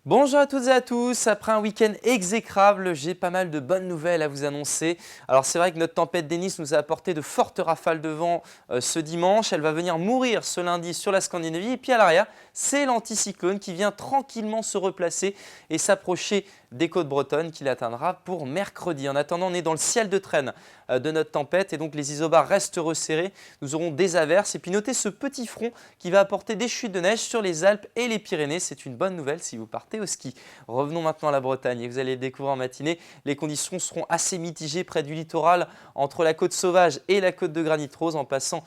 Bonjour à toutes et à tous, après un week-end exécrable, j'ai pas mal de bonnes nouvelles à vous annoncer. Alors c'est vrai que notre tempête Denis nous a apporté de fortes rafales de vent ce dimanche, elle va venir mourir ce lundi sur la Scandinavie et puis à l'arrière, c'est l'anticyclone qui vient tranquillement se replacer et s'approcher des côtes bretonnes qu'il atteindra pour mercredi. En attendant, on est dans le ciel de traîne de notre tempête et donc les isobars restent resserrés. Nous aurons des averses et puis notez ce petit front qui va apporter des chutes de neige sur les Alpes et les Pyrénées. C'est une bonne nouvelle si vous partez au ski. Revenons maintenant à la Bretagne et vous allez le découvrir en matinée. Les conditions seront assez mitigées près du littoral entre la côte sauvage et la côte de granit rose en passant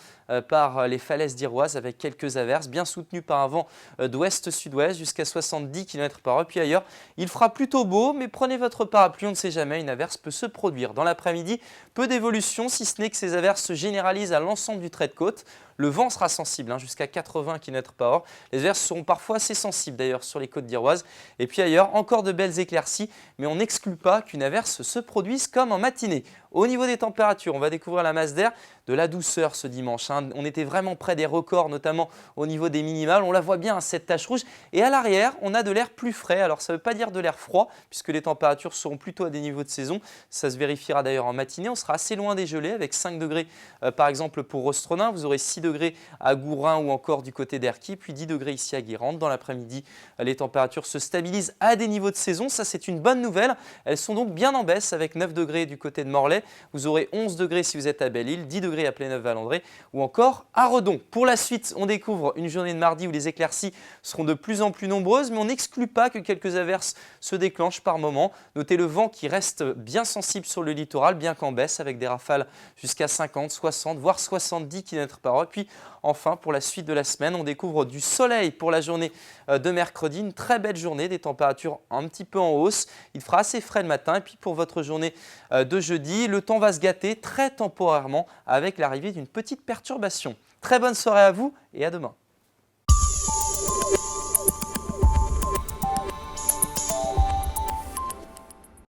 par les falaises d'Iroise avec quelques averses bien soutenues par un vent d'ouest-sud-ouest jusqu'à 70 km/h. Puis ailleurs, il fera plutôt beau, mais prenez votre parapluie, on ne sait jamais, une averse peut se produire. Dans l'après-midi, peu d'évolution, si ce n'est que ces averses se généralisent à l'ensemble du trait de côte. Le vent sera sensible, jusqu'à 80 km/h. Les averses seront parfois assez sensibles d'ailleurs sur les côtes d'Iroise. Et puis ailleurs, encore de belles éclaircies, mais on n'exclut pas qu'une averse se produise comme en matinée. Au niveau des températures, on va découvrir la masse d'air, de la douceur ce dimanche. On était vraiment près des records, notamment au niveau des minimales. On la voit bien, cette tache rouge. Et à l'arrière, on a de l'air plus frais. Alors ça ne veut pas dire de l'air froid, puisque les températures seront plutôt à des niveaux de saison. Ça se vérifiera d'ailleurs en matinée. On sera assez loin des gelées, avec 5 degrés par exemple pour Rostronin. Vous aurez 6 degrés à Gourin ou encore du côté d'Erquy, puis 10 degrés ici à Guérande. Dans l'après-midi, les températures se stabilisent à des niveaux de saison. Ça, c'est une bonne nouvelle. Elles sont donc bien en baisse avec 9 degrés du côté de Morlaix. Vous aurez 11 degrés si vous êtes à Belle-Île, 10 degrés à Pléneuf-Valandré ou encore à Redon. Pour la suite, on découvre une journée de mardi où les éclaircies seront de plus en plus nombreuses, mais on n'exclut pas que quelques averses se déclenchent par moment. Notez le vent qui reste bien sensible sur le littoral, bien qu'en baisse avec des rafales jusqu'à 50, 60, voire 70 km/h. Puis enfin, pour la suite de la semaine, on découvre du soleil pour la journée de mercredi. Une très belle journée, des températures un petit peu en hausse. Il fera assez frais le matin. Et puis pour votre journée de jeudi, le temps va se gâter très temporairement avec l'arrivée d'une petite perturbation. Très bonne soirée à vous et à demain.